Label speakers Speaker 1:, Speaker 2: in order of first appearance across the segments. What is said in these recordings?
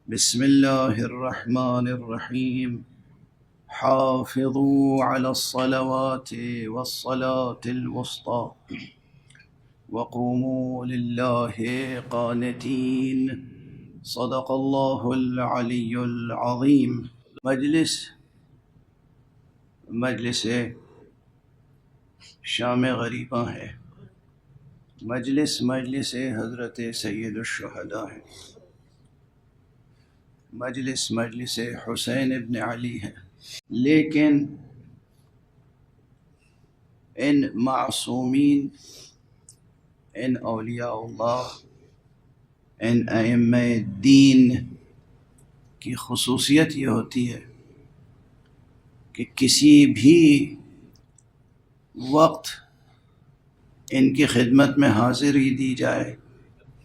Speaker 1: بسم الله الرحمن الرحيم. حافظوا على الصلوات والصلاة الوسطى وقوموا لله قانتين. صدق الله العلی العظیم. مجلس شام غریباں ہے. مجلس حضرت سید الشہداء ہے. مجلس حسین ابن علی ہے. لیکن ان معصومین، ان اولیاء اللہ، ان ائمہ دین کی خصوصیت یہ ہوتی ہے کہ کسی بھی وقت ان کی خدمت میں حاضری دی جائے،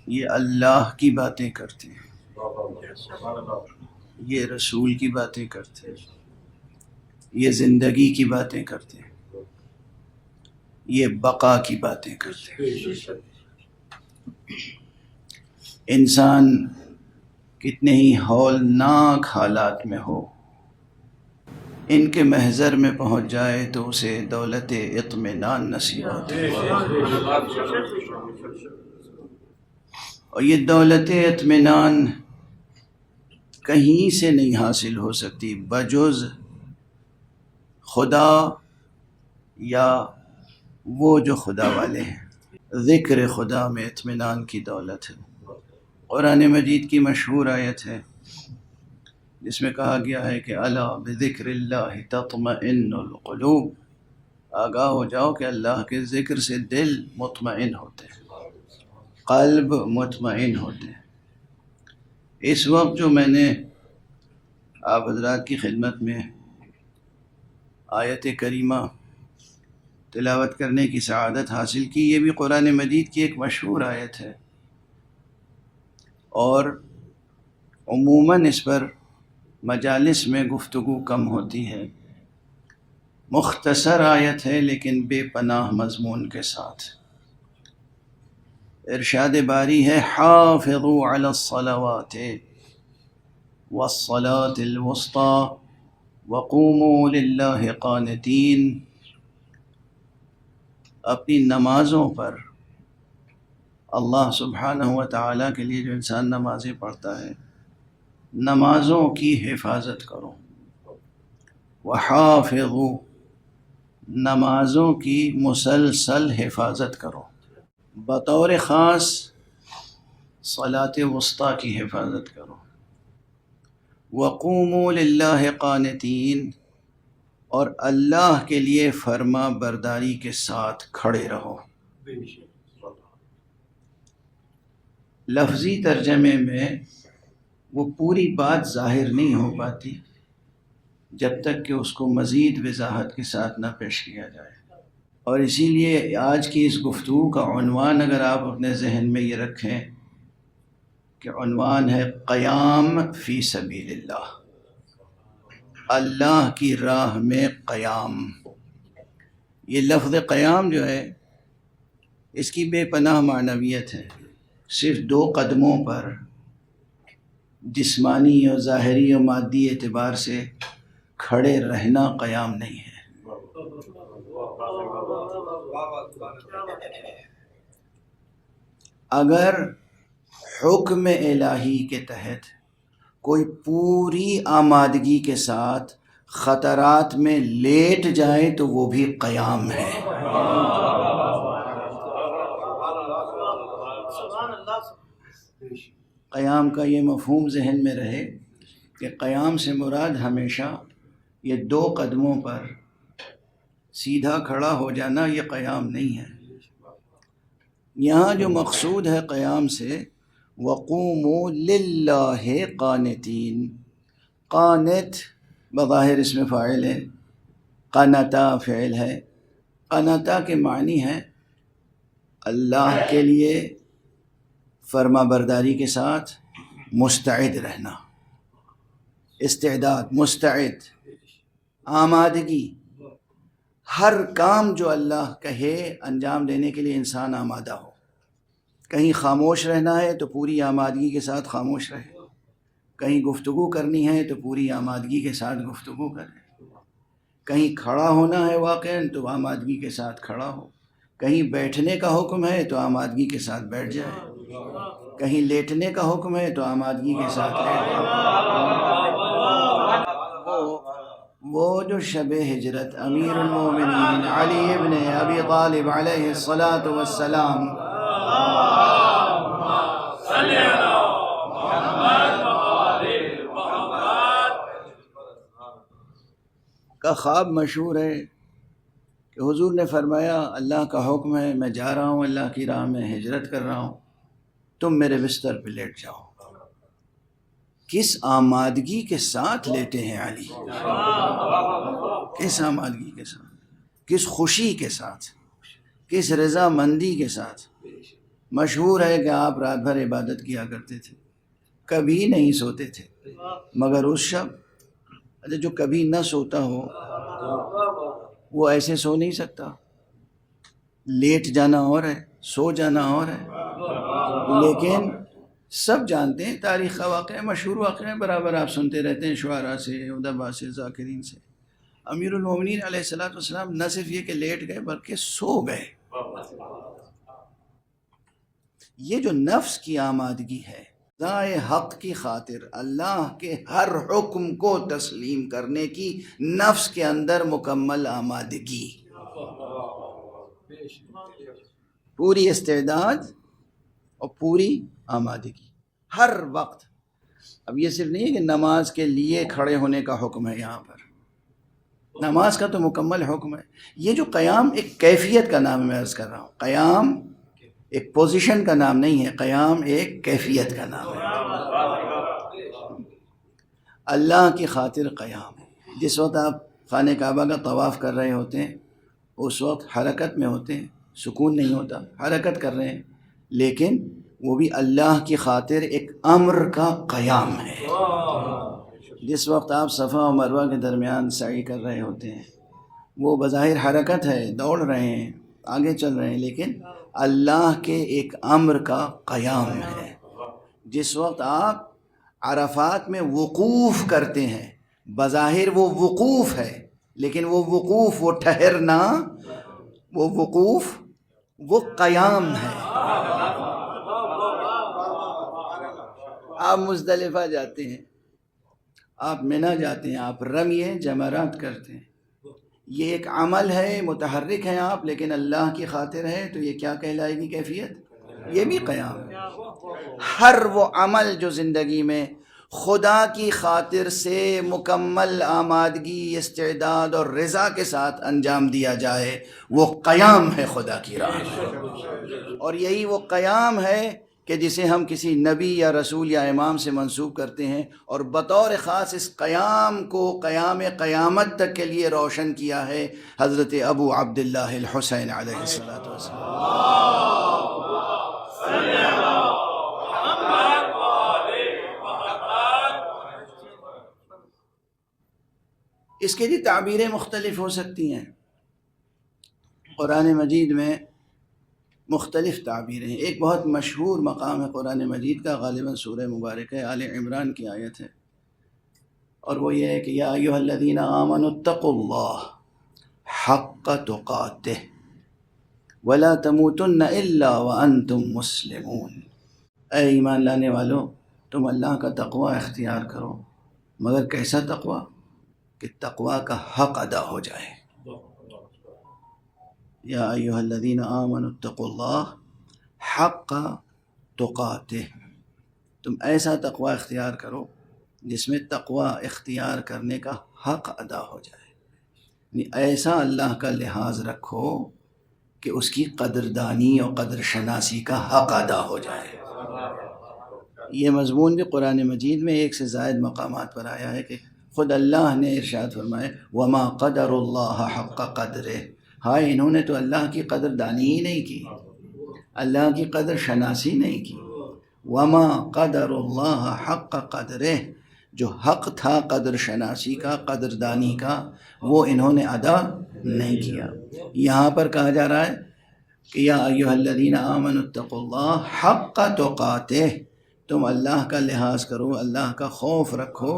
Speaker 1: یہ اللہ کی باتیں کرتے ہیں، یہ رسول کی باتیں کرتے ہیں، یہ زندگی کی باتیں کرتے ہیں، یہ بقا کی باتیں کرتے ہیں. انسان کتنے ہی ہولناک حالات میں ہو، ان کے محضر میں پہنچ جائے تو اسے دولت اطمینان نصیب ہوتی ہے. اور یہ دولت اطمینان کہیں سے نہیں حاصل ہو سکتی بجز خدا یا وہ جو خدا والے ہیں. ذکر خدا میں اطمینان کی دولت ہے. قرآن مجید کی مشہور آیت ہے جس میں کہا گیا ہے کہ الا بذکر اللہ تطمئن القلوب. آگاہ ہو جاؤ کہ اللہ کے ذکر سے دل مطمئن ہوتے ہیں، قلب مطمئن ہوتے ہیں. اس وقت جو میں نے آپ حضرات کی خدمت میں آیت کریمہ تلاوت کرنے کی سعادت حاصل کی، یہ بھی قرآن مجید کی ایک مشہور آیت ہے، اور عموماً اس پر مجالس میں گفتگو کم ہوتی ہے. مختصر آیت ہے لیکن بے پناہ مضمون کے ساتھ. ارشاد باری ہے حافظوا علی الصلوات والصلاة الوسطى وقوموا للہ قانتین. اپنی نمازوں پر، اللہ سبحانہ و تعالیٰ کے لیے جو انسان نمازیں پڑھتا ہے، نمازوں کی حفاظت کرو. وحافظوا، نمازوں کی مسلسل حفاظت کرو. بطور خاص صلاۃ وسطیٰ کی حفاظت کرو. وقوموا للہ قانتین، اور اللہ کے لیے فرما برداری کے ساتھ کھڑے رہو. لفظی ترجمے میں وہ پوری بات ظاہر نہیں ہو پاتی جب تک کہ اس کو مزید وضاحت کے ساتھ نہ پیش کیا جائے. اور اسی لیے آج کی اس گفتگو کا عنوان اگر آپ اپنے ذہن میں یہ رکھیں کہ عنوان ہے قیام فی سبیل اللہ، اللہ کی راہ میں قیام. یہ لفظ قیام جو ہے اس کی بے پناہ معنویت ہے. صرف دو قدموں پر جسمانی اور ظاہری اور مادی اعتبار سے کھڑے رہنا قیام نہیں ہے. اگر حکم الہی کے تحت کوئی پوری آمادگی کے ساتھ خطرات میں لیٹ جائے تو وہ بھی قیام ہے. قیام کا یہ مفہوم ذہن میں رہے کہ قیام سے مراد ہمیشہ یہ دو قدموں پر سیدھا کھڑا ہو جانا، یہ قیام نہیں ہے. یہاں جو مقصود ہے قیام سے، وقوموا للہ قانتین. قانت بظاہر اس میں فاعل ہے، قنتا فعل ہے. قنتا کے معنی ہے اللہ کے لیے فرما برداری کے ساتھ مستعد رہنا. استعداد، مستعد، آمادگی. ہر کام جو اللہ کہے انجام دینے کے لیے انسان آمادہ ہو. کہیں خاموش رہنا ہے تو پوری آمادگی کے ساتھ خاموش رہے. کہیں گفتگو کرنی ہے تو پوری آمادگی کے ساتھ گفتگو کریں، کہیں کھڑا ہونا ہے واقعاً تو آمادگی کے ساتھ کھڑا ہو، کہیں بیٹھنے کا حکم ہے تو آمادگی کے ساتھ بیٹھ جائے، کہیں لیٹنے کا حکم ہے تو آمادگی کے ساتھ لیٹ جائے۔ وہ جو شب ہجرت امیر المومنین علی ابن ابی طالب علیہ الصلاۃ والسلام کا خواب مشہور ہے کہ حضور نے فرمایا اللہ کا حکم ہے، میں جا رہا ہوں اللہ کی راہ میں، ہجرت کر رہا ہوں، تم میرے بستر پہ لیٹ جاؤ۔ کس آمادگی کے ساتھ لیٹے ہیں علی، کس آمادگی کے ساتھ، کس خوشی کے ساتھ، کس رضا مندی کے ساتھ۔ مشہور ہے کہ آپ رات بھر عبادت کیا کرتے تھے، کبھی نہیں سوتے تھے، مگر اس شب جو کبھی نہ سوتا ہو وہ ایسے سو نہیں سکتا۔ لیٹ جانا اور ہے، سو جانا اور ہے، لیکن سب جانتے ہیں، تاریخ کا واقعہ، مشہور واقعہ ہے، برابر آپ سنتے رہتے ہیں شعراء سے، ادبا سے، ذاکرین سے۔ امیر المومنین علیہ الصلوۃ والسلام نہ صرف یہ کہ لیٹ گئے بلکہ سو گئے۔ یہ جو نفس کی آمادگی ہے، رضائے حق کی خاطر اللہ کے ہر حکم کو تسلیم کرنے کی نفس کے اندر مکمل آمادگی، پوری استعداد اور پوری آمادگی ہر وقت۔ اب یہ صرف نہیں ہے کہ نماز کے لیے کھڑے ہونے کا حکم ہے، یہاں پر نماز کا تو مکمل حکم ہے۔ یہ جو قیام ایک کیفیت کا نام میں عرض کر رہا ہوں، قیام ایک پوزیشن کا نام نہیں ہے، قیام ایک کیفیت کا نام ہے۔ اللہ کی خاطر قیام ہے۔ جس وقت آپ خانہ کعبہ کا طواف کر رہے ہوتے ہیں اس وقت حرکت میں ہوتے ہیں، سکون نہیں ہوتا، حرکت کر رہے ہیں، لیکن وہ بھی اللہ کی خاطر ایک امر کا قیام ہے۔ جس وقت آپ صفا و مروہ کے درمیان سعی کر رہے ہوتے ہیں وہ بظاہر حرکت ہے، دوڑ رہے ہیں، آگے چل رہے ہیں، لیکن اللہ کے ایک امر کا قیام ہے۔ جس وقت آپ عرفات میں وقوف کرتے ہیں بظاہر وہ وقوف ہے، لیکن وہ وقوف، وہ ٹھہرنا، وہ وقوف، وہ قیام ہے۔ آپ مزدلفہ جاتے ہیں، آپ منی جاتے ہیں، آپ رمیے جمرات کرتے ہیں، یہ ایک عمل ہے، متحرک ہیں آپ، لیکن اللہ کی خاطر ہے، تو یہ کیا کہلائے گی کیفیت؟ یہ بھی قیام ہے۔ ہر وہ عمل جو زندگی میں خدا کی خاطر سے مکمل آمادگی، استعداد اور رضا کے ساتھ انجام دیا جائے وہ قیام ہے خدا کی راہ میں۔ اور یہی وہ قیام ہے کہ جسے ہم کسی نبی یا رسول یا امام سے منسوب کرتے ہیں، اور بطور خاص اس قیام کو قیام قیامت تک کے لیے روشن کیا ہے حضرت ابو عبداللہ الحسین علیہ السلام۔ اس کے لیے تعبیریں مختلف ہو سکتی ہیں، قرآن مجید میں مختلف تعبیریں ہیں۔ ایک بہت مشہور مقام ہے قرآن مجید کا، غالباً سورہ مبارک ہے، آل عمران کی آیت ہے، اور وہ یہ ہے کہ یا ایھا الذین آمنوا اتقوا اللہ حق تقاتہ ولا تموتن الا وانتم مسلمون۔ اے ایمان لانے والو، تم اللہ کا تقوی اختیار کرو، مگر کیسا تقوی کہ تقوی کا حق ادا ہو جائے۔ یا ایھا الذین آمنوا اتقوا اللہ حق تقاتہ، تم ایسا تقوی اختیار کرو جس میں تقوی اختیار کرنے کا حق ادا ہو جائے، یعنی ایسا اللہ کا لحاظ رکھو کہ اس کی قدردانی اور قدر شناسی کا حق ادا ہو جائے۔ یہ مضمون بھی قرآن مجید میں ایک سے زائد مقامات پر آیا ہے کہ خود اللہ نے ارشاد فرمائے وما قدر اللہ حق قدرہ، ہائے انہوں نے تو اللہ کی قدردانی ہی نہیں کی، اللہ کی قدر شناسی نہیں کی۔ وما قدر اللہ حق قدرہ، جو حق تھا قدر شناسی کا، قدردانی کا، وہ انہوں نے ادا نہیں کیا۔ یہاں پر کہا جا رہا ہے کہ یا ایھا الذین آمنوا اتقوا اللہ حق تقاتہ، تم اللہ کا لحاظ کرو، اللہ کا خوف رکھو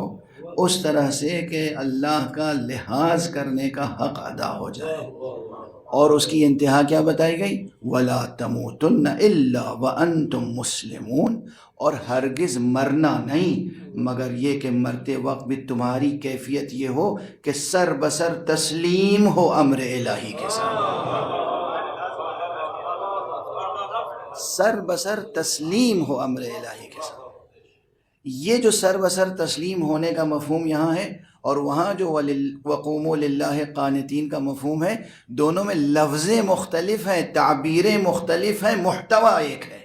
Speaker 1: اس طرح سے کہ اللہ کا لحاظ کرنے کا حق ادا ہو جائے۔ اور اس کی انتہا کیا بتائی گئی؟ وَلَا تَمُوتُنَّ إِلَّا وَأَنْتُمْ مُسْلِمُونَ، اور ہرگز مرنا نہیں مگر یہ کہ مرتے وقت بھی تمہاری کیفیت یہ ہو کہ سر بسر تسلیم ہو امر الہی کے سامنے، سر بسر تسلیم ہو امر الہی کے سامنے۔ یہ جو سر بسر تسلیم ہونے کا مفہوم یہاں ہے اور وہاں جو وَقُومُوا لِلَّهِ قانتین کا مفہوم ہے، دونوں میں لفظیں مختلف ہیں، تعبیریں مختلف ہیں، محتویٰ ایک ہے۔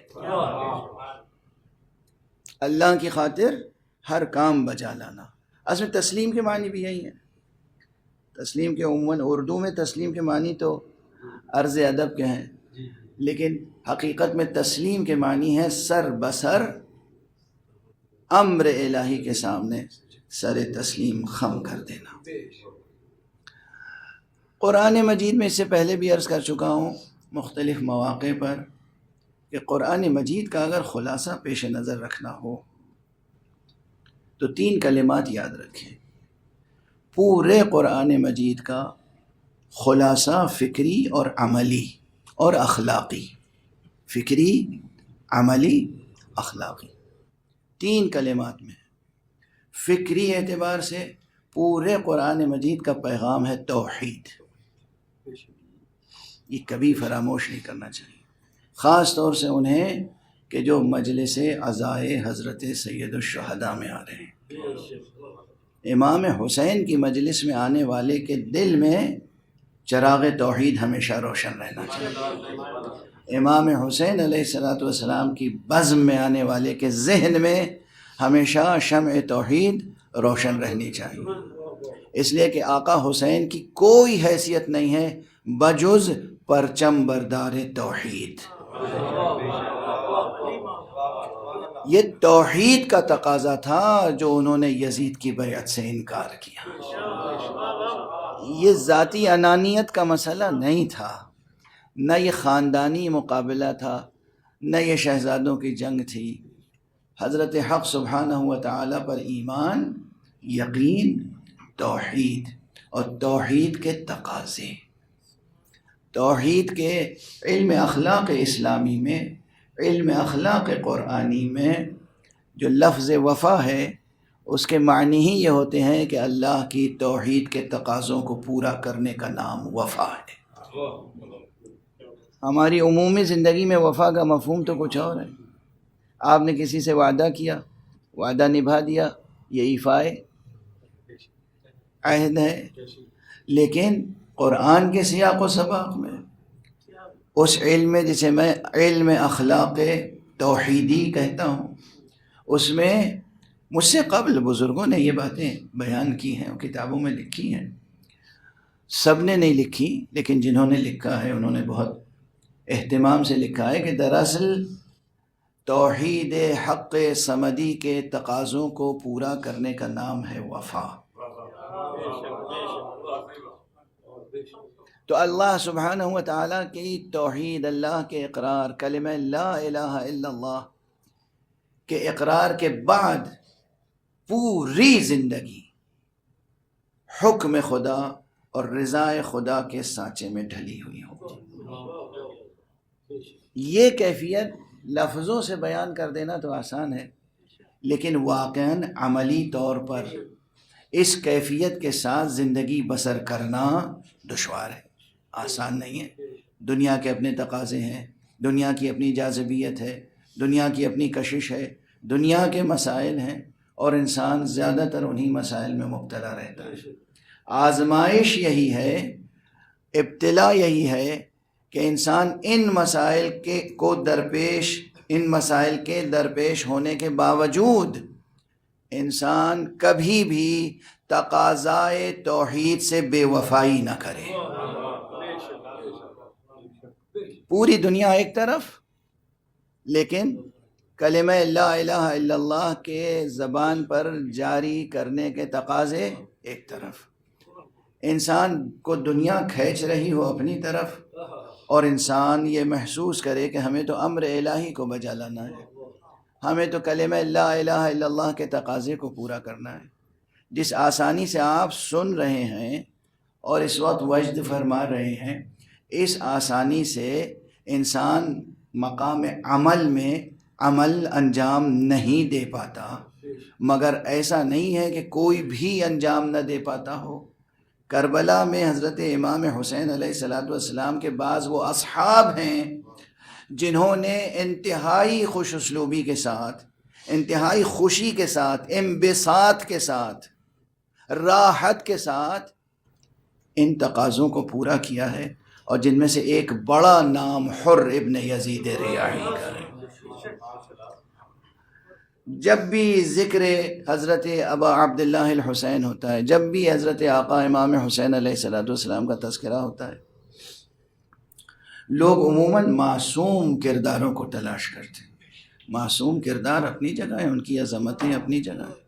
Speaker 1: اللہ کی خاطر ہر کام بجا لانا، اصل میں تسلیم کے معنی بھی یہی ہے۔ تسلیم کے عموماً اردو میں تسلیم کے معنی تو عرض ادب کے ہیں، لیکن حقیقت میں تسلیم کے معنی ہے سر بسر امر الہی کے سامنے سر تسلیم خم کر دینا۔ قرآن مجید میں اس سے پہلے بھی عرض کر چکا ہوں مختلف مواقع پر کہ قرآن مجید کا اگر خلاصہ پیش نظر رکھنا ہو تو 3 کلمات یاد رکھیں۔ پورے قرآن مجید کا خلاصہ فکری اور عملی اور اخلاقی، فکری، عملی، اخلاقی، 3 کلمات میں۔ فکری اعتبار سے پورے قرآن مجید کا پیغام ہے توحید، یہ کبھی فراموش نہیں کرنا چاہیے، خاص طور سے انہیں کہ جو مجلس عزائے حضرت سید الشہداء میں آ رہے ہیں۔ امام حسین کی مجلس میں آنے والے کے دل میں چراغ توحید ہمیشہ روشن رہنا چاہیے۔ امام حسین علیہ السلام کی بزم میں آنے والے کے ذہن میں ہمیشہ شمع توحید روشن رہنی چاہیے، اس لیے کہ آقا حسین کی کوئی حیثیت نہیں ہے بجز پرچم بردار توحید۔ یہ توحید کا تقاضا تھا جو انہوں نے یزید کی بیعت سے انکار کیا، یہ ذاتی انانیت کا مسئلہ نہیں تھا، نہ یہ خاندانی مقابلہ تھا، نہ یہ شہزادوں کی جنگ تھی۔ حضرت حق سبحانہ و تعالی پر ایمان، یقین، توحید اور توحید کے تقاضے، توحید کے علم اخلاق اسلامی میں، علم اخلاق قرآنی میں جو لفظ وفا ہے اس کے معنی ہی یہ ہوتے ہیں کہ اللہ کی توحید کے تقاضوں کو پورا کرنے کا نام وفا ہے۔ ہماری عمومی زندگی میں وفا کا مفہوم تو کچھ اور ہے۔ آپ نے کسی سے وعدہ کیا، وعدہ نبھا دیا، یہ ایفائے عہد ہے، لیکن قرآن کے سیاق و سباق میں اس علم میں جسے میں علم اخلاق توحیدی کہتا ہوں، اس میں مجھ سے قبل بزرگوں نے یہ باتیں بیان کی ہیں اور کتابوں میں لکھی ہیں، سب نے نہیں لکھی لیکن جنہوں نے لکھا ہے انہوں نے بہت اہتمام سے لکھا ہے کہ دراصل توحید حق صمدی کے تقاضوں کو پورا کرنے کا نام ہے وفا۔ تو اللہ سبحانہ و تعالیٰ کی توحید، اللہ کے اقرار، کلمہ لا الہ الا اللہ کے اقرار کے بعد پوری زندگی حکم خدا اور رضا خدا کے سانچے میں ڈھلی ہوئی ہو۔ یہ کیفیت لفظوں سے بیان کر دینا تو آسان ہے، لیکن واقعاً عملی طور پر اس کیفیت کے ساتھ زندگی بسر کرنا دشوار ہے، آسان نہیں ہے۔ دنیا کے اپنے تقاضے ہیں، دنیا کی اپنی جاذبیت ہے، دنیا کی اپنی کشش ہے، دنیا کے مسائل ہیں اور انسان زیادہ تر انہی مسائل میں مبتلا رہتا ہے۔ آزمائش یہی ہے، ابتلا یہی ہے کہ انسان ان مسائل کے درپیش ہونے کے باوجود انسان کبھی بھی تقاضائے توحید سے بے وفائی نہ کرے۔ پوری دنیا ایک طرف، لیکن کلمہ لا الہ الا اللہ کے زبان پر جاری کرنے کے تقاضے ایک طرف۔ انسان کو دنیا کھینچ رہی ہو اپنی طرف اور انسان یہ محسوس کرے کہ ہمیں تو امر الہی کو بجا لانا ہے، ہمیں تو کلمہ لا الہ الا اللہ کے تقاضے کو پورا کرنا ہے۔ جس آسانی سے آپ سن رہے ہیں اور اس وقت وجد فرما رہے ہیں، اس آسانی سے انسان مقام عمل میں عمل انجام نہیں دے پاتا، مگر ایسا نہیں ہے کہ کوئی بھی انجام نہ دے پاتا ہو۔ کربلا میں حضرت امام حسین علیہ السلام کے بعض وہ اصحاب ہیں جنہوں نے انتہائی خوش اسلوبی کے ساتھ، انتہائی خوشی کے ساتھ، انبساط کے ساتھ، راحت کے ساتھ ان تقاضوں کو پورا کیا ہے، اور جن میں سے ایک بڑا نام حر ابن یزید ریاحی کا ہے۔ جب بھی ذکر حضرت ابا عبداللہ الحسین ہوتا ہے، جب بھی حضرت آقا امام حسین علیہ السلام کا تذکرہ ہوتا ہے، لوگ عموماً معصوم کرداروں کو تلاش کرتے ہیں۔ معصوم کردار اپنی جگہ ہیں، ان کی عظمتیں اپنی جگہ ہیں،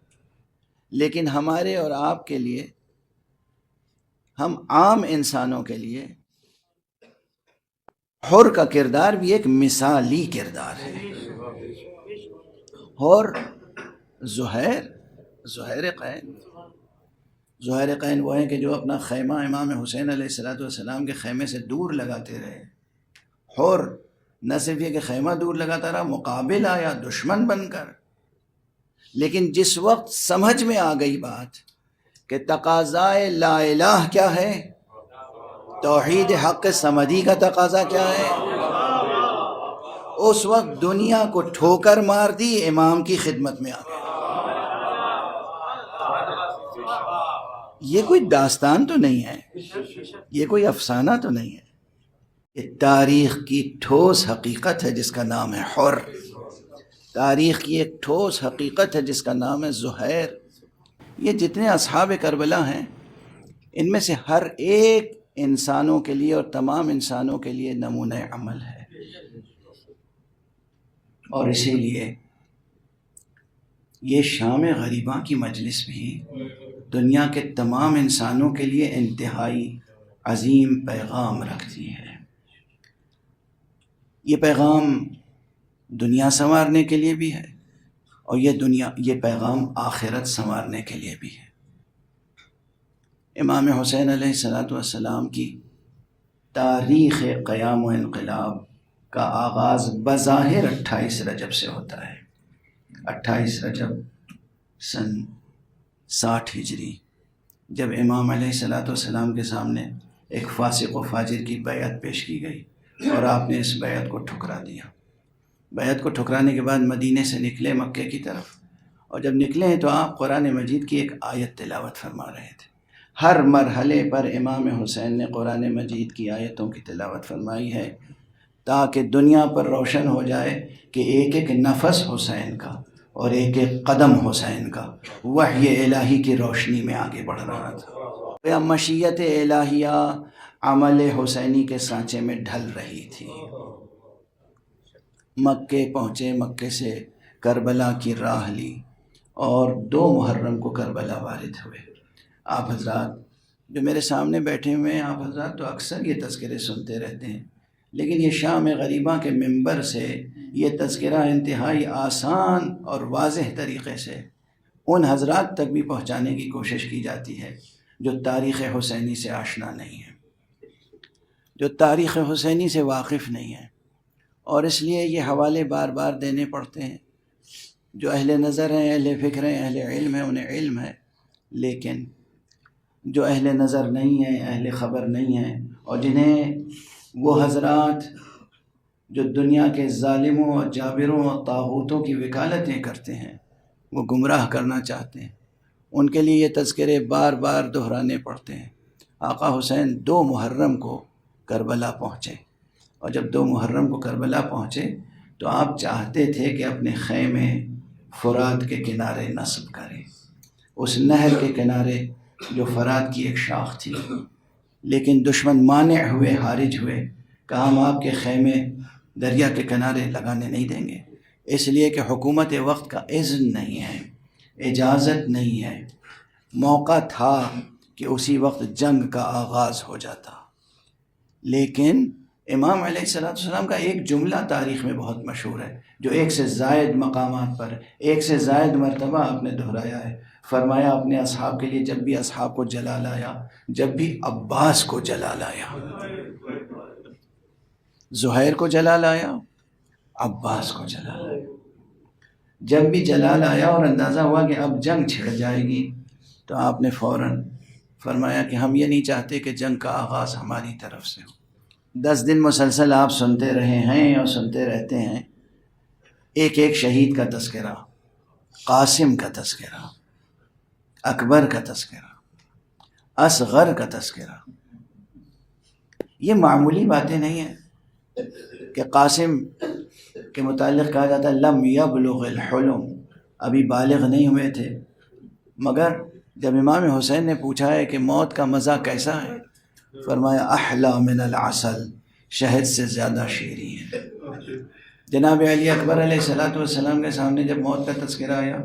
Speaker 1: لیکن ہمارے اور آپ کے لیے، ہم عام انسانوں کے لیے حر کا کردار بھی ایک مثالی کردار ہے۔ اور زہیر قین وہ ہیں کہ جو اپنا خیمہ امام حسین علیہ السلام کے خیمے سے دور لگاتے رہے۔ حر نہ صرف یہ کہ خیمہ دور لگاتا رہا، مقابل آیا دشمن بن کر، لیکن جس وقت سمجھ میں آ گئی بات کہ تقاضائے لا الہ کیا ہے، توحید حق صمدی کا تقاضا کیا ہے، اس وقت دنیا کو ٹھوکر مار دی، امام کی خدمت میں آ گئے۔ یہ کوئی داستان تو نہیں ہے، یہ کوئی افسانہ تو نہیں ہے، یہ تاریخ کی ٹھوس حقیقت ہے جس کا نام ہے حر۔ تاریخ کی ایک ٹھوس حقیقت ہے جس کا نام ہے زہیر۔ یہ جتنے اصحاب کربلا ہیں، ان میں سے ہر ایک انسانوں کے لیے اور تمام انسانوں کے لیے نمونہ عمل ہے، اور اسی لیے یہ شام غریباں کی مجلس بھی دنیا کے تمام انسانوں کے لیے انتہائی عظیم پیغام رکھتی ہے۔ یہ پیغام دنیا سنوارنے کے لیے بھی ہے، اور یہ پیغام آخرت سنوارنے کے لیے بھی ہے۔ امام حسین علیہ السلام کی تاریخ قیام و انقلاب کا آغاز بظاہر 28 رجب سے ہوتا ہے۔ 28 رجب سن 60 ہجری، جب امام علیہ السلام کے سامنے ایک فاسق و فاجر کی بیعت پیش کی گئی، اور آپ نے اس بیعت کو ٹھکرا دیا۔ بیعت کو ٹھکرانے کے بعد مدینے سے نکلے مکے کی طرف، اور جب نکلے ہیں تو آپ قرآن مجید کی ایک آیت تلاوت فرما رہے تھے۔ ہر مرحلے پر امام حسین نے قرآن مجید کی آیتوں کی تلاوت فرمائی ہے، تاکہ دنیا پر روشن ہو جائے کہ ایک ایک نفس حسین کا اور ایک ایک قدم حسین کا وحی الہی کی روشنی میں آگے بڑھ رہا تھا۔ مشیت الہیہ عمل حسینی کے سانچے میں ڈھل رہی تھی۔ مکے پہنچے، مکے سے کربلا کی راہ لی، اور 2 محرم کو کربلا وارد ہوئے۔ آپ حضرات جو میرے سامنے بیٹھے ہوئے ہیں، آپ حضرات تو اکثر یہ تذکرے سنتے رہتے ہیں، لیکن یہ شام غریباں کے منبر سے یہ تذکرہ انتہائی آسان اور واضح طریقے سے ان حضرات تک بھی پہنچانے کی کوشش کی جاتی ہے جو تاریخ حسینی سے آشنا نہیں ہے، جو تاریخ حسینی سے واقف نہیں ہے، اور اس لیے یہ حوالے بار بار دینے پڑتے ہیں۔ جو اہل نظر ہیں، اہل فکر ہیں، اہل علم ہیں، انہیں علم ہے، لیکن جو اہل نظر نہیں ہیں، اہل خبر نہیں ہیں، اور جنہیں وہ حضرات جو دنیا کے ظالموں اور جابروں اور طاغوتوں کی وکالتیں کرتے ہیں، وہ گمراہ کرنا چاہتے ہیں، ان کے لیے یہ تذکرے بار بار دہرانے پڑتے ہیں۔ آقا حسین 2 محرم کو کربلا پہنچے، اور جب 2 محرم کو کربلا پہنچے تو آپ چاہتے تھے کہ اپنے خیمے فرات کے کنارے نصب کریں، اس نہر کے کنارے جو فرات کی ایک شاخ تھی، لیکن دشمن مانع ہوئے، حارج ہوئے، کہا ہم آپ کے خیمے دریا کے کنارے لگانے نہیں دیں گے، اس لیے کہ حکومت وقت کا اذن نہیں ہے، اجازت نہیں ہے۔ موقع تھا کہ اسی وقت جنگ کا آغاز ہو جاتا، لیکن امام علیہ السلام کا ایک جملہ تاریخ میں بہت مشہور ہے، جو ایک سے زائد مقامات پر ایک سے زائد مرتبہ آپ نے دہرایا ہے۔ فرمایا اپنے اصحاب کے لیے، جب بھی اصحاب کو جلال آیا، جب بھی عباس کو جلال آیا، زہیر کو جلال آیا، عباس کو جلال آیا، جب بھی جلال آیا اور اندازہ ہوا کہ اب جنگ چھڑ جائے گی، تو آپ نے فوراً فرمایا کہ ہم یہ نہیں چاہتے کہ جنگ کا آغاز ہماری طرف سے ہو۔ 10 دن مسلسل آپ سنتے رہے ہیں اور سنتے رہتے ہیں، ایک ایک شہید کا تذکرہ، قاسم کا تذکرہ، اکبر کا تذکرہ، اصغر کا تذکرہ۔ یہ معمولی باتیں نہیں ہیں کہ قاسم کے متعلق کہا جاتا ہے لم یبلغ الحلم، ابھی بالغ نہیں ہوئے تھے، مگر جب امام حسین نے پوچھا ہے کہ موت کا مزہ کیسا ہے، فرمایا احلی من العسل، شہد سے زیادہ شیریں ہے۔ جناب علی اکبر علیہ السلام کے سامنے جب موت کا تذکرہ آیا،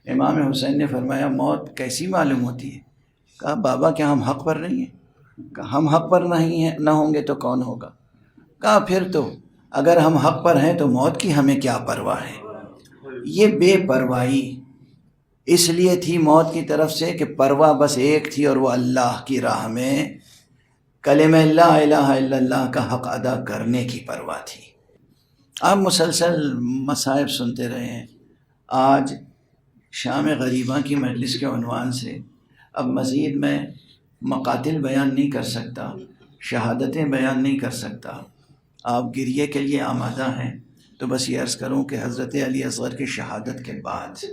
Speaker 1: امام حسین نے فرمایا موت کیسی معلوم ہوتی ہے؟ کہا بابا کیا ہم حق پر نہیں ہیں؟ کہا ہم حق پر نہیں ہیں، نہ ہوں گے تو کون ہوگا؟ کہا پھر تو اگر ہم حق پر ہیں تو موت کی ہمیں کیا پرواہ ہے؟ یہ بے پرواہی اس لیے تھی موت کی طرف سے کہ پرواہ بس ایک تھی، اور وہ اللہ کی راہ میں کلمہ لا الہ الا اللہ کا حق ادا کرنے کی پرواہ تھی۔ آپ مسلسل مصائب سنتے رہے ہیں۔ آج شام غریباں کی مجلس کے عنوان سے اب مزید میں مقاتل بیان نہیں کر سکتا، شہادتیں بیان نہیں کر سکتا۔ آپ گریے کے لیے آمادہ ہیں تو بس یہ عرض کروں کہ حضرت علی اصغر کی شہادت کے بعد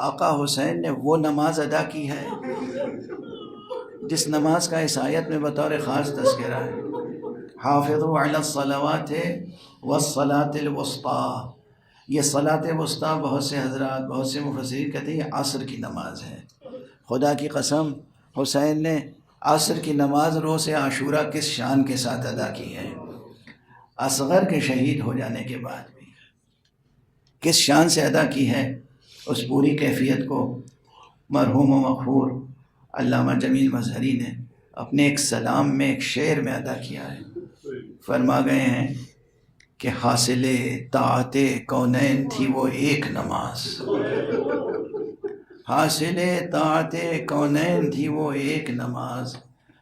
Speaker 1: آقا حسین نے وہ نماز ادا کی ہے جس نماز کا اس آیت میں بطور خاص تذکرہ ہے، حافظوا علی الصلوات والصلاة الوسطی۔ یہ صلاۃ وسطیٰ بہت سے حضرات، بہت سے مفسرین کہتے ہیں یہ عصر کی نماز ہے۔ خدا کی قسم حسین نے عصر کی نماز روز عاشورہ کس شان کے ساتھ ادا کی ہے، اصغر کے شہید ہو جانے کے بعد بھی کس شان سے ادا کی ہے۔ اس پوری کیفیت کو مرحوم و مغفور علامہ جمیل مظہری نے اپنے ایک سلام میں، ایک شعر میں ادا کیا ہے۔ فرما گئے ہیں کہ حاصل طاعت کونین تھی وہ ایک نماز، حاصل طاعت کونین تھی وہ ایک نماز،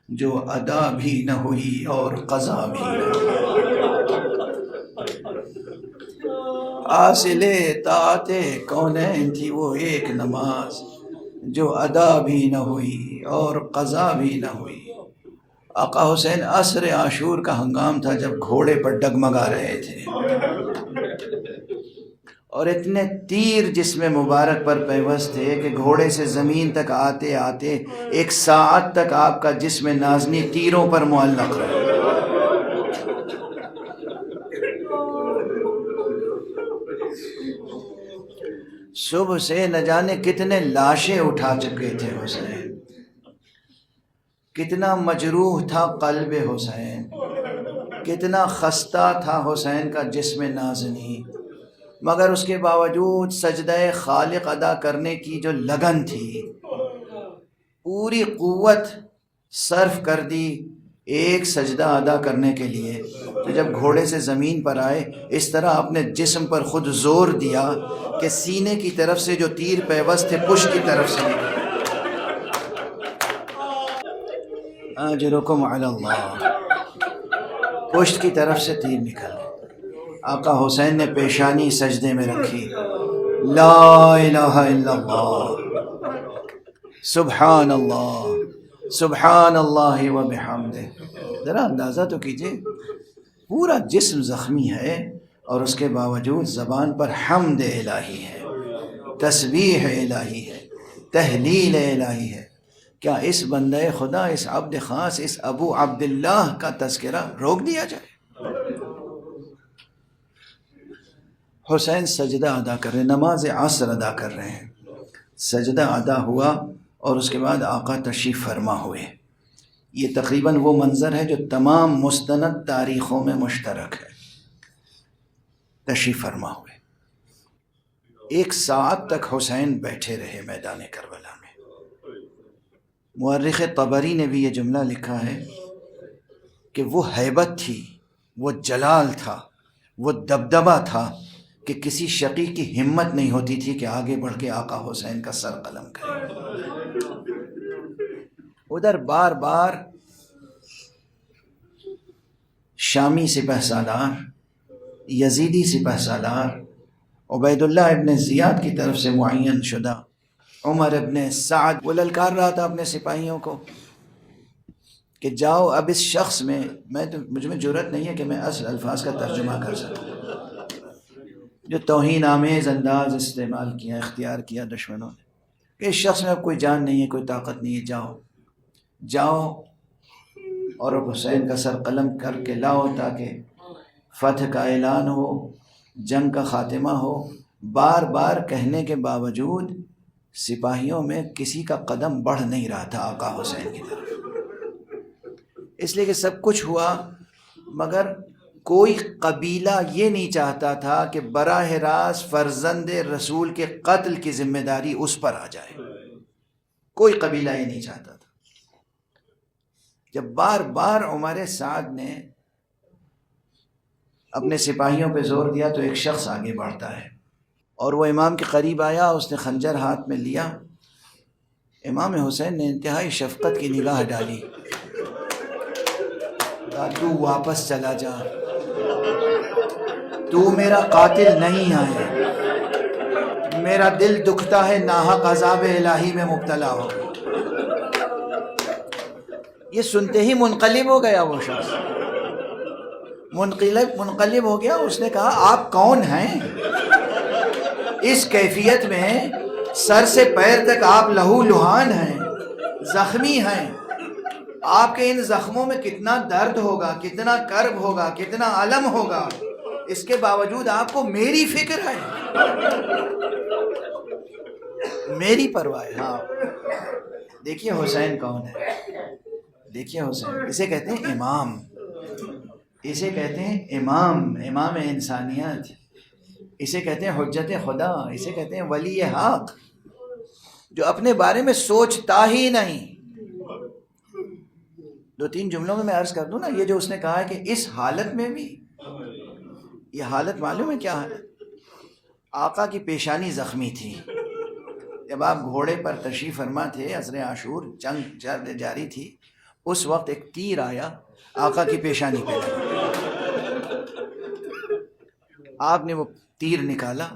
Speaker 1: جو ادا بھی نہ ہوئی اور قضا بھی نہ ہوئی۔ حاصل طاعت کونین تھی وہ ایک نماز، جو ادا بھی نہ ہوئی اور قضا بھی نہ ہوئی۔ آقا حسین عصر عاشور کا ہنگام تھا جب گھوڑے پر ڈگمگا رہے تھے اور اتنے تیر جسم مبارک پر پیوست تھے کہ گھوڑے سے زمین تک آتے آتے 1 ساعت تک آپ کا جسم نازنی تیروں پر معلق رہا۔ صبح سے نہ جانے کتنے لاشیں اٹھا چکے تھے حسین، کتنا مجروح تھا قلب حسین، کتنا خستہ تھا حسین کا جسم نازنی، مگر اس کے باوجود سجدہ خالق ادا کرنے کی جو لگن تھی، پوری قوت صرف کر دی ایک سجدہ ادا کرنے کے لیے۔ تو جب گھوڑے سے زمین پر آئے، اس طرح اپنے جسم پر خود زور دیا کہ سینے کی طرف سے جو تیر پیوست تھے پشت کی طرف سے نکلے۔ اجرکم علی اللہ، پشت کی طرف سے تیر نکل گئے۔ آقا حسین نے پیشانی سجدے میں رکھی، لا الہ الا اللہ، سبحان اللہ، سبحان اللہ و بحمدہ۔ ذرا اندازہ تو کیجئے، پورا جسم زخمی ہے اور اس کے باوجود زبان پر حمد الہی ہے، تسبیح الہی ہے، تہلیل الہی ہے۔ کیا اس بندہ خدا، اس عبد خاص، اس ابو عبداللہ کا تذکرہ روک دیا جائے؟ حسین سجدہ ادا کر رہے ہیں، نماز عصر ادا کر رہے ہیں، سجدہ ادا ہوا اور اس کے بعد آقا تشریف فرما ہوئے۔ یہ تقریباً وہ منظر ہے جو تمام مستند تاریخوں میں مشترک ہے۔ تشریف فرما ہوئے، 1 ساعت تک حسین بیٹھے رہے میدان کربلا میں۔ مورخ طبری نے بھی یہ جملہ لکھا ہے کہ وہ ہیبت تھی، وہ جلال تھا، وہ دبدبہ تھا کہ کسی شقی کی ہمت نہیں ہوتی تھی کہ آگے بڑھ کے آقا حسین کا سر قلم کرے۔ ادھر بار بار شامی سپہ سالار، یزیدی سپہ سالار، عبید اللہ ابن زیاد کی طرف سے معین شدہ عمر ابن سعد، وہ للکار رہا تھا اپنے سپاہیوں کو کہ جاؤ اب اس شخص میں مجھ میں جرأت نہیں ہے کہ میں اصل الفاظ کا ترجمہ کر سکوں، جو توہین آمیز انداز استعمال کیا، اختیار کیا دشمنوں نے، کہ اس شخص میں اب کوئی جان نہیں ہے، کوئی طاقت نہیں ہے، جاؤ اور اب حسین کا سر قلم کر کے لاؤ تاکہ فتح کا اعلان ہو، جنگ کا خاتمہ ہو۔ بار بار کہنے کے باوجود سپاہیوں میں کسی کا قدم بڑھ نہیں رہا تھا آقا حسین کی طرف، اس لیے کہ سب کچھ ہوا مگر کوئی قبیلہ یہ نہیں چاہتا تھا کہ براہ راست فرزند رسول کے قتل کی ذمہ داری اس پر آ جائے، کوئی قبیلہ یہ نہیں چاہتا تھا۔ جب بار بار عمر سعد نے اپنے سپاہیوں پہ زور دیا تو ایک شخص آگے بڑھتا ہے اور وہ امام کے قریب آیا، اس نے خنجر ہاتھ میں لیا۔ امام حسین نے انتہائی شفقت کی نگاہ ڈالی، کہا تو واپس چلا جا، تو میرا قاتل نہیں ہے، میرا دل دکھتا ہے ناحق عذاب الہی میں مبتلا ہو۔ یہ سنتے ہی منقلب ہو گیا، وہ شخص منقلب ہو گیا۔ اس نے کہا آپ کون ہیں؟ اس کیفیت میں سر سے پیر تک آپ لہو لہان ہیں، زخمی ہیں، آپ کے ان زخموں میں کتنا درد ہوگا، کتنا کرب ہوگا، کتنا الم ہوگا، اس کے باوجود آپ کو میری فکر ہے، میری پرواہ ہے۔ ہاں دیکھیے حسین کون ہے، دیکھیے حسین، اسے کہتے ہیں امام، اسے کہتے ہیں امام انسانیت، اسے کہتے ہیں حجت خدا، اسے کہتے ہیں ولی حق، جو اپنے بارے میں سوچتا ہی نہیں۔ دو تین جملوں میں عرض کر دوں نا، یہ جو اس نے کہا ہے کہ اس حالت میں بھی، یہ حالت معلوم ہے کیا ہے؟ آقا کی پیشانی زخمی تھی، جب آپ گھوڑے پر تشریف فرما تھے، عصر عاشور جنگ جاری تھی، اس وقت ایک تیر آیا آقا کی پیشانی پہ لگا، آپ نے وہ تیر نکالا،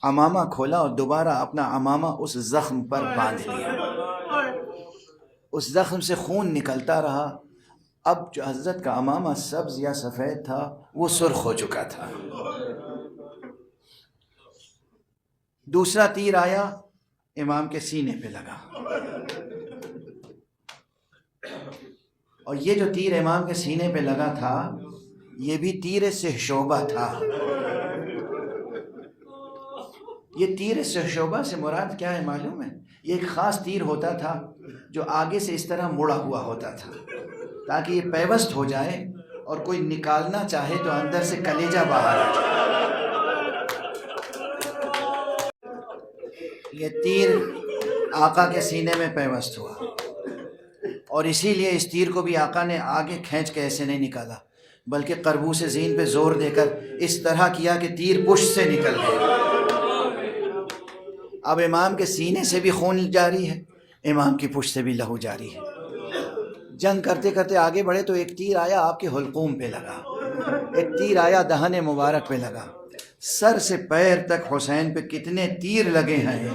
Speaker 1: عمامہ کھولا اور دوبارہ اپنا عمامہ اس زخم پر باندھ لیا، اس زخم سے خون نکلتا رہا۔ اب جو حضرت کا عمامہ سبز یا سفید تھا وہ سرخ ہو چکا تھا۔ دوسرا تیر آیا، امام کے سینے پہ لگا، اور یہ جو تیر امام کے سینے پہ لگا تھا یہ بھی تیر سہشوبہ تھا۔ یہ تیر سہشوبہ سے مراد کیا ہے معلوم ہے؟ یہ ایک خاص تیر ہوتا تھا جو آگے سے اس طرح مڑا ہوا ہوتا تھا تاکہ یہ پیوست ہو جائے اور کوئی نکالنا چاہے تو اندر سے کلیجہ باہر آ جائے۔ یہ تیر آقا کے سینے میں پیوست ہوا، اور اسی لیے اس تیر کو بھی آقا نے آگے کھینچ کے ایسے نہیں نکالا بلکہ قربوس زین پہ زور دے کر اس طرح کیا کہ تیر پشت سے نکل گیا۔ اب امام کے سینے سے بھی خون جاری ہے، امام کی پشت سے بھی لہو جاری ہے۔ جنگ کرتے کرتے آگے بڑھے تو ایک تیر آیا آپ کے حلقوم پہ لگا، ایک تیر آیا دہن مبارک پہ لگا۔ سر سے پیر تک حسین پہ کتنے تیر لگے ہیں،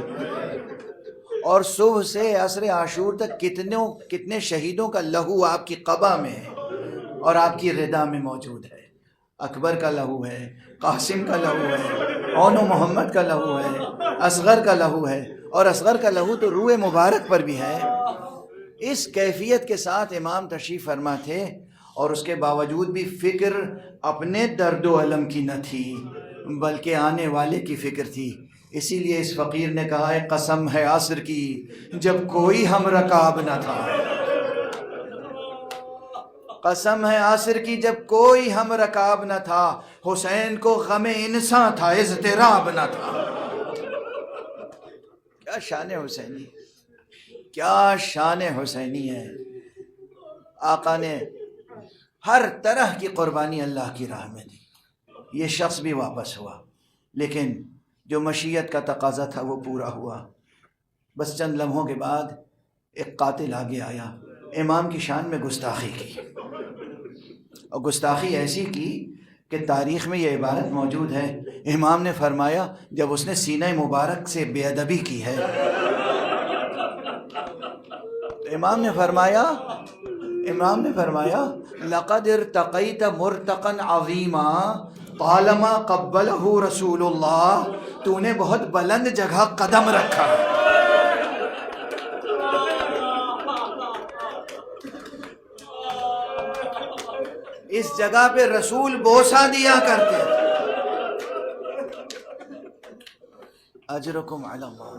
Speaker 1: اور صبح سے عصر عاشور تک کتنے شہیدوں کا لہو آپ کی قبا میں ہے اور آپ کی ردا میں موجود ہے۔ اکبر کا لہو ہے، قاسم کا لہو ہے، عون و محمد کا لہو ہے، اصغر کا لہو ہے، اور اصغر کا لہو تو روح مبارک پر بھی ہے۔ اس کیفیت کے ساتھ امام تشریف فرما تھے، اور اس کے باوجود بھی فکر اپنے درد و الم کی نہ تھی بلکہ آنے والے کی فکر تھی۔ اسی لیے اس فقیر نے کہا ہے قسم ہے عصر کی جب کوئی ہم رکاب نہ تھا، قسم ہے عصر کی جب کوئی ہم رکاب نہ تھا، حسین کو غم انساں تھا اضطراب نہ تھا۔ کیا شان حسینی، کیا شان حسینی ہے۔ آقا نے ہر طرح کی قربانی اللہ کی راہ میں دی. یہ شخص بھی واپس ہوا، لیکن جو مشیت کا تقاضا تھا وہ پورا ہوا. بس چند لمحوں کے بعد ایک قاتل آگے آیا، امام کی شان میں گستاخی کی، اور گستاخی ایسی کی کہ تاریخ میں یہ عبارت موجود ہے، امام نے فرمایا جب اس نے سینہ مبارک سے بے ادبی کی ہے، امام نے فرمایا لقد ارتقیت مرتقا عظیما طالما قبلہ رسول اللہ، تو نے بہت بلند جگہ قدم رکھا. اس جگہ پہ رسول بوسہ دیا کرتے. اجرکم علی اللہ.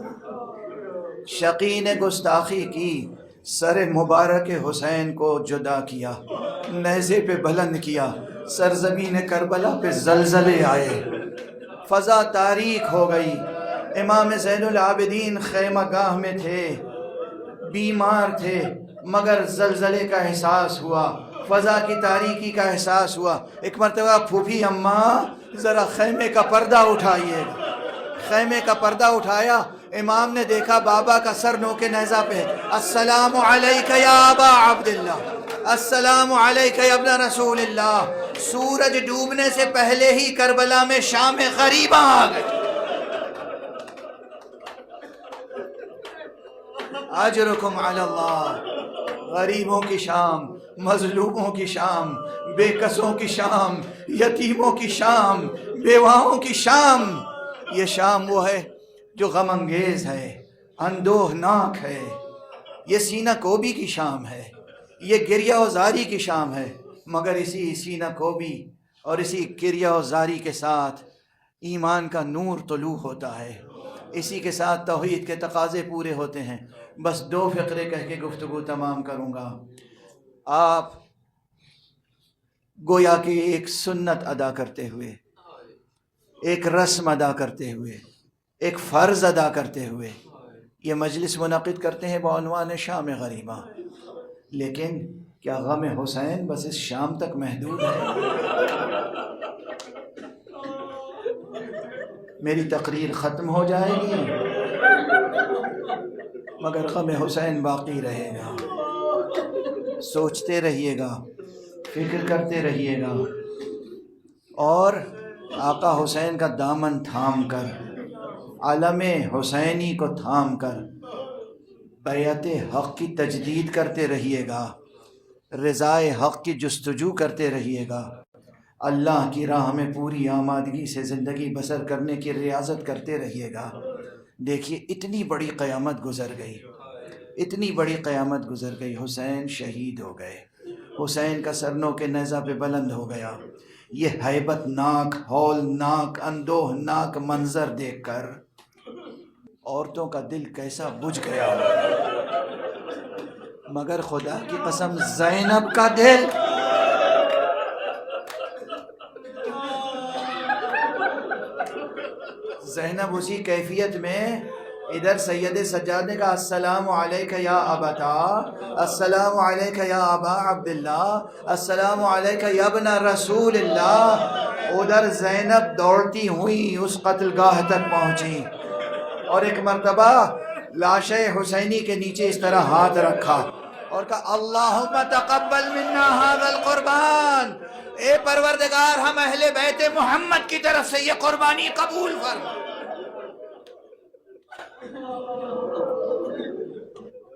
Speaker 1: شقی نے گستاخی کی، سر مبارک حسین کو جدا کیا، نیزے پہ بلند کیا، سرزمین کربلا پہ زلزلے آئے، فضا تاریک ہو گئی. امام زین العابدین خیمہ گاہ میں تھے، بیمار تھے، مگر زلزلے کا احساس ہوا، فضا کی تاریکی کا احساس ہوا. ایک مرتبہ پھوپھی اماں ذرا خیمے کا پردہ اٹھائیے. خیمے کا پردہ اٹھایا، امام نے دیکھا بابا کا سر نو کے نیزہ پہ. السلام علیک یا ابا عبداللہ، السلام علیک یا ابن رسول اللہ. سورج ڈوبنے سے پہلے ہی کربلا میں شام غریباں آ گئے. اجرکم علی اللہ. غریبوں کی شام، مظلوموں کی شام، بے کسوں کی شام، یتیموں کی شام، بیواؤں کی شام. یہ شام وہ ہے جو غم انگیز ہے، اندوہ ناک ہے. یہ سینہ کوبی کی شام ہے، یہ گریہ و زاری کی شام ہے. مگر اسی سینہ کوبی اور اسی گریہ و زاری کے ساتھ ایمان کا نور طلوع ہوتا ہے، اسی کے ساتھ توحید کے تقاضے پورے ہوتے ہیں. بس 2 فقرے کہہ کے گفتگو تمام کروں گا. آپ گویا کہ ایک سنت ادا کرتے ہوئے، ایک رسم ادا کرتے ہوئے، ایک فرض ادا کرتے ہوئے یہ مجلس منعقد کرتے ہیں بعنوان شام غریباں. لیکن کیا غم حسین بس اس شام تک محدود ہے؟ میری تقریر ختم ہو جائے گی مگر غم حسین باقی رہے گا. سوچتے رہیے گا، فکر کرتے رہیے گا، اور آقا حسین کا دامن تھام کر، علم حسینی کو تھام کر بیعت حق کی تجدید کرتے رہیے گا، رضائے حق کی جستجو کرتے رہیے گا، اللہ کی راہ میں پوری آمادگی سے زندگی بسر کرنے کی ریاضت کرتے رہیے گا. دیکھیے اتنی بڑی قیامت گزر گئی، اتنی بڑی قیامت گزر گئی. حسین شہید ہو گئے، حسین کا سرنوں کے نیزہ پہ بلند ہو گیا. یہ ہیبت ناک، ہولناک، اندوہ ناک منظر دیکھ کر عورتوں کا دل کیسا بجھ گیا. مگر خدا کی قسم زینب کا دل زینب اسی کیفیت میں، ادھر سید سجاد نے کہا السلام علیک یا ابتا، السلام علیک یا ابا عبداللہ، السلام علیک یا ابن رسول اللہ. ادھر زینب دوڑتی ہوئی اس قتل گاہ تک پہنچی اور ایک مرتبہ لاش حسینی کے نیچے اس طرح ہاتھ رکھا اور کہا اللہم تقبل منا ھذا القربان. اے پروردگار ہم اہل بیت محمد کی طرف سے یہ قربانی قبول فرما.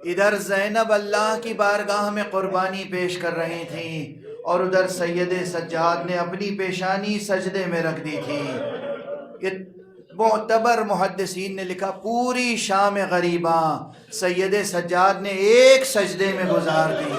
Speaker 1: ادھر زینب اللہ کی بارگاہ میں قربانی پیش کر رہی تھیں اور ادھر سید سجاد نے اپنی پیشانی سجدے میں رکھ دی تھی. یہ معتبر محدثین نے لکھا پوری شام غریباں سید سجاد نے ایک سجدے میں گزار دی.